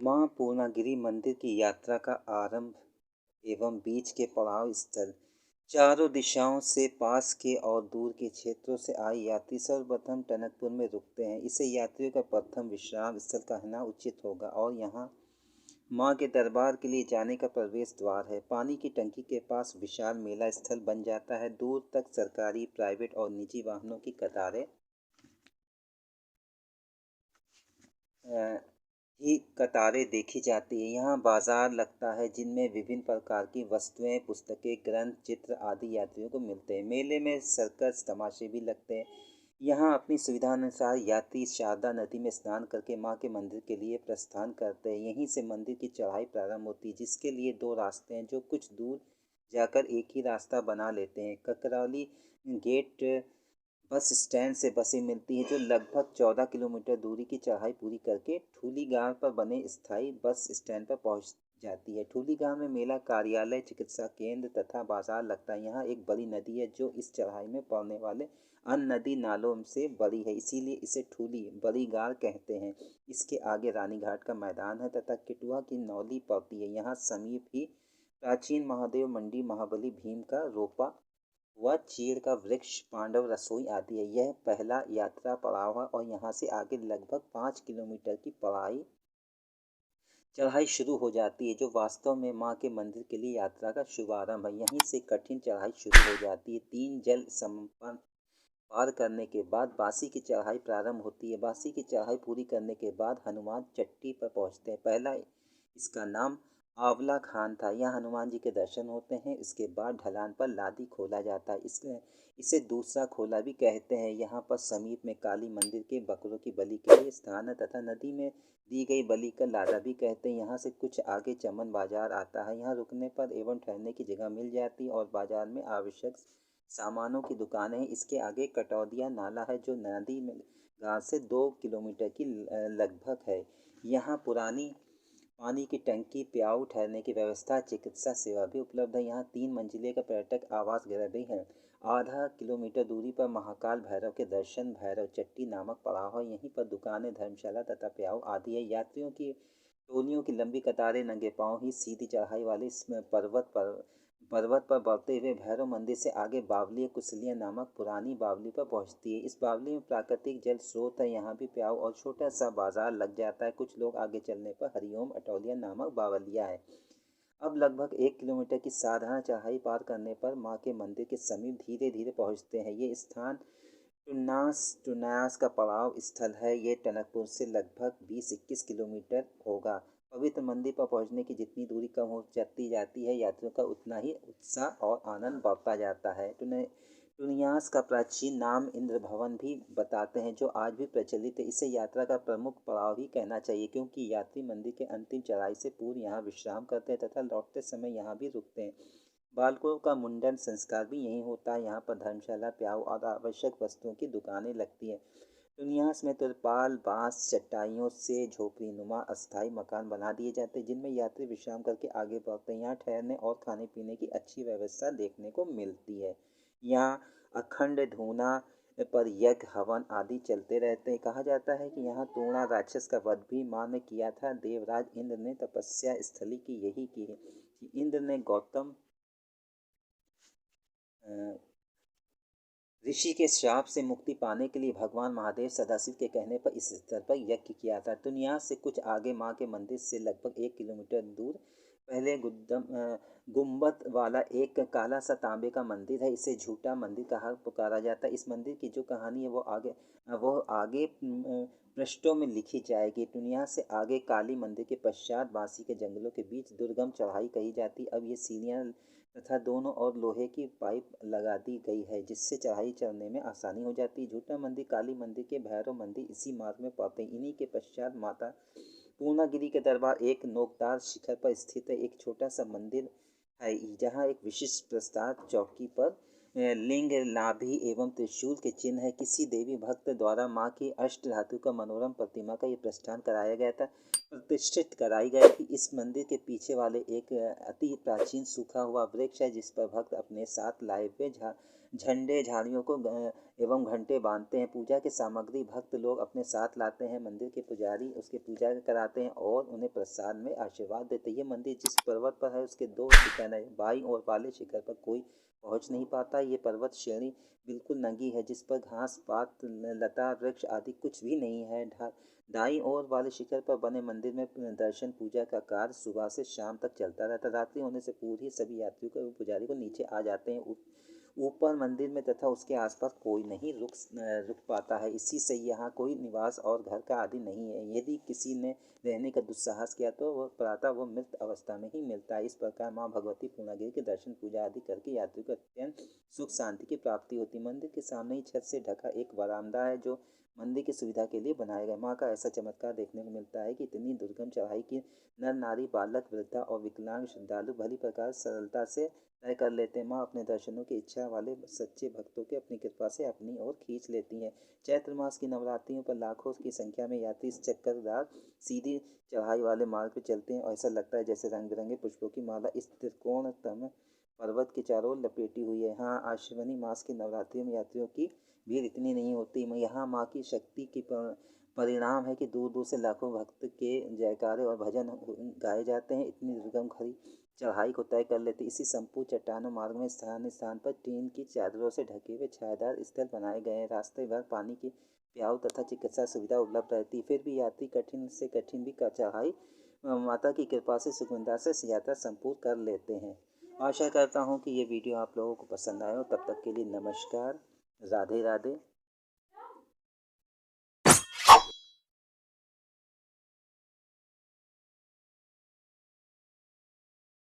मां पूर्णागिरि मंदिर की यात्रा का आरंभ एवं बीच के पड़ाव स्थल। चारों दिशाओं से पास के और दूर के क्षेत्रों से आए यात्री सर्वप्रथम टनकपुर में रुकते हैं। इसे यात्रियों का प्रथम विश्राम स्थल कहना उचित होगा और यहाँ मां के दरबार के लिए जाने का प्रवेश द्वार है। पानी की टंकी के पास विशाल मेला स्थल बन जाता है। दूर तक सरकारी, प्राइवेट और निजी वाहनों की कतारें ही कतारें देखी जाती है। यहाँ बाजार लगता है जिनमें विभिन्न प्रकार की वस्तुएं, पुस्तकें, ग्रंथ, चित्र आदि यात्रियों को मिलते हैं। मेले में सर्कस, तमाशे भी लगते हैं। यहाँ अपनी सुविधानुसार यात्री शारदा नदी में स्नान करके माँ के मंदिर के लिए प्रस्थान करते हैं। यहीं से मंदिर की चढ़ाई प्रारंभ होती है, जिसके लिए दो रास्ते हैं जो कुछ दूर जाकर एक ही रास्ता बना लेते हैं। ककरौली गेट बस स्टैंड से बसें मिलती हैं जो लगभग 14 किलोमीटर दूरी की चढ़ाई पूरी करके ठूली गांव पर बने स्थायी बस स्टैंड पर पहुंच जाती है। ठूली गांव में मेला, कार्यालय, चिकित्सा केंद्र तथा बाजार लगता है। यहाँ एक बड़ी नदी है जो इस चढ़ाई में पड़ने वाले अन्य नदी नालों से बड़ी है, इसीलिए इसे ठूली बड़ी गाड़ कहते हैं। इसके आगे रानीघाट का मैदान है तथा किटुआ की नौली पड़ती है। यहाँ समीप ही प्राचीन महादेव मंडी, महाबली भीम का रोपा व चीड़ का वृक्ष, पांडव रसोई आदि है। यह पहला यात्रा पड़ाव है और यहाँ से आगे लगभग 5 किलोमीटर की चढ़ाई शुरू हो जाती है, जो वास्तव में माँ के मंदिर के लिए यात्रा का शुभारंभ है। यहीं से कठिन चढ़ाई शुरू हो जाती है। 3 जल संपन्न पार करने के बाद बासी की चढ़ाई प्रारंभ होती है। बासी की चढ़ाई पूरी करने के बाद हनुमान चट्टी पर पहुँचते हैं। पहला इसका नाम आंवला खान था। यहाँ हनुमान जी के दर्शन होते हैं। इसके बाद ढलान पर लादी खोला जाता है। इसे दूसरा खोला भी कहते हैं। यहाँ पर समीप में काली मंदिर के बकरों की बलि के लिए स्थान है तथा नदी में दी गई बलि का लादा भी कहते हैं। यहाँ से कुछ आगे चमन बाजार आता है। यहाँ रुकने पर एवं ठहरने की जगह मिल जाती है और बाजार में आवश्यक सामानों की दुकानें हैं। इसके आगे कटौदिया नाला है जो नदी में गांव से 2 किलोमीटर की लगभग है। यहाँ पुरानी पानी की टंकी, प्याऊ, ठहरने की व्यवस्था, चिकित्सा सेवा भी उपलब्ध है। यहाँ 3 मंजिले का पर्यटक आवास गृह भी है। आधा किलोमीटर दूरी पर महाकाल भैरव के दर्शन, भैरव चट्टी नामक पड़ाव है। यहीं पर दुकानें, धर्मशाला तथा प्याऊ आदि है। यात्रियों की टोलियों की लंबी कतारें नंगे पांव ही सीधी चढ़ाई वाले इसमें पर्वत पर बढ़ते हुए भैरव मंदिर से आगे बावली कुशलिया नामक पुरानी बावली पर पहुंचती है। इस बावली में प्राकृतिक जल स्रोत है। यहाँ भी प्याऊ और छोटा सा बाजार लग जाता है। कुछ लोग आगे चलने पर हरिओम अटौलिया नामक बावलिया है। अब लगभग 1 किलोमीटर की साधारण चढ़ाई पार करने पर माँ के मंदिर के समीप धीरे धीरे पहुँचते हैं। ये स्थान टुनास का पड़ाव स्थल है। ये टनकपुर से लगभग 20-21 किलोमीटर होगा। पवित्र मंदिर पर पहुंचने की जितनी दूरी कम हो जाती है, यात्रियों का उतना ही उत्साह और आनंद बढ़ता जाता है। टुनियास का प्राचीन नाम इंद्र भवन भी बताते हैं, जो आज भी प्रचलित है। इसे यात्रा का प्रमुख पड़ाव ही कहना चाहिए, क्योंकि यात्री मंदिर के अंतिम चढ़ाई से पूर्व यहाँ विश्राम करते हैं तथा लौटते समय यहाँ भी रुकते हैं। बालकों का मुंडन संस्कार भी यहीं होता है। यहाँ पर धर्मशाला, प्याऊ और आवश्यक वस्तुओं की दुकानें लगती हैं। दुनियास में तिरपाल, बांस, चटाइयों से झोपड़ी नुमा अस्थायी मकान बना दिए जाते हैं, जिनमें यात्री विश्राम करके आगे बढ़ते हैं। यहाँ ठहरने और खाने पीने की अच्छी व्यवस्था देखने को मिलती है। यहाँ अखंड धूना पर यज्ञ, हवन आदि चलते रहते हैं। कहा जाता है कि यहाँ तूणा राक्षस का वध भी माँ ने किया था। देवराज इंद्र ने तपस्या स्थली की यही की है कि इंद्र ने गौतम ऋषि के श्राप से मुक्ति पाने के लिए भगवान महादेव सदाशिव के कहने पर इस स्थल पर यज्ञ किया था। दुनियास से कुछ आगे माँ के मंदिर से लगभग 1 किलोमीटर दूर पहले गुम्बद वाला एक काला सा तांबे का मंदिर है। इसे झूठा मंदिर कहा पुकारा जाता है। इस मंदिर की जो कहानी है वो आगे पृष्ठों में लिखी जाएगी। दुनिया से आगे काली मंदिर के पश्चात बांसी के जंगलों के बीच दुर्गम चढ़ाई कही जाती। अब ये सीढ़ियाँ तथा दोनों ओर लोहे की पाइप लगा दी गई है, जिससे चढ़ाई चढ़ने में आसानी हो जाती है। झूठा मंदिर, काली मंदिर के भैरव मंदिर इसी मार्ग में पड़ते हैं। इन्हीं के पश्चात माता पूर्णागिरि के दरबार एक नोकदार शिखर पर स्थित है। एक छोटा सा मंदिर है जहाँ एक विशिष्ट प्रस्तार चौकी पर लिंग, नाभि एवं त्रिशूल के चिन्ह है। किसी देवी भक्त द्वारा माँ की अष्ट धातु का मनोरम प्रतिमा का ये प्रस्थान कराया गया था, प्रतिष्ठित कराई गई थी। इस मंदिर के पीछे वाले एक अति प्राचीन सूखा हुआ वृक्ष है, जिस पर भक्त अपने साथ लाए हुए झंडे झाड़ियों को एवं घंटे बांधते हैं। पूजा की सामग्री भक्त लोग अपने साथ लाते हैं। मंदिर के पुजारी उसकी पूजा कराते हैं और उन्हें प्रसाद में आशीर्वाद देते हैं। ये मंदिर जिस पर्वत पर है उसके दो शिखर हैं। बाईं ओर वाले शिखर पर कोई पहुंच नहीं पाता। ये पर्वत श्रेणी बिल्कुल नंगी है, जिस पर घास पात लता वृक्ष आदि कुछ भी नहीं है। दाईं ओर वाले शिखर पर बने मंदिर में दर्शन पूजा का कार्य सुबह से शाम तक चलता रहता। रात्रि होने से पूर्व ही सभी यात्रियों को एवं पुजारी को नीचे आ जाते हैं। ऊपर मंदिर में तथा उसके आसपास कोई नहीं रुक पाता है। इसी से यहाँ कोई निवास और घर का आदि नहीं है। यदि किसी ने रहने का दुस्साहस किया तो वह प्रातः वो मृत अवस्था में ही मिलता है। इस प्रकार माँ भगवती पूर्णागिरि के दर्शन पूजा आदि करके यात्रियों को अत्यंत सुख शांति की प्राप्ति होती है। मंदिर के सामने ही छत से ढका एक बरामदा है जो मंदिर की सुविधा के लिए बनाया गया। माँ का ऐसा चमत्कार देखने को मिलता है कि इतनी दुर्गम चढ़ाई की नर नारी बालक वृद्धा और विकलांग श्रद्धालु भली प्रकार सरलता से तय कर लेते हैं। माँ अपने दर्शनों की इच्छा वाले सच्चे भक्तों के अपनी कृपा से अपनी ओर खींच लेती हैं। चैत्र मास की नवरात्रियों पर लाखों की संख्या में यात्री इस चक्करदार सीधी चढ़ाई वाले मार्ग पर चलते हैं। ऐसा लगता है जैसे रंग बिरंगे पुष्पों की माला इस त्रिकोणतम पर्वत के चारों ओर लपेटी हुई है। हाँ, आश्विनी मास की नवरात्रियों में यात्रियों की भीड़ इतनी नहीं होती। यहाँ माँ की शक्ति की परिणाम है कि दूर दूर से लाखों भक्त के जयकारे और भजन गाए जाते हैं। इतनी दुर्गम खड़ी चढ़ाई को तय कर लेते। इसी संपूर्ण चट्टानों मार्ग में स्थान स्थान पर टीन की चादरों से ढके हुए छायादार स्थल बनाए गए हैं। रास्ते भर पानी की प्याऊ तथा चिकित्सा सुविधा उपलब्ध रहती। फिर भी यात्री कठिन से कठिन भी चढ़ाई माता की कृपा से सुगमता से यात्रा संपूर्ण कर लेते हैं। आशा करता हूँ कि ये वीडियो आप लोगों को पसंद आया हो। तब तक के लिए नमस्कार, राधे राधे।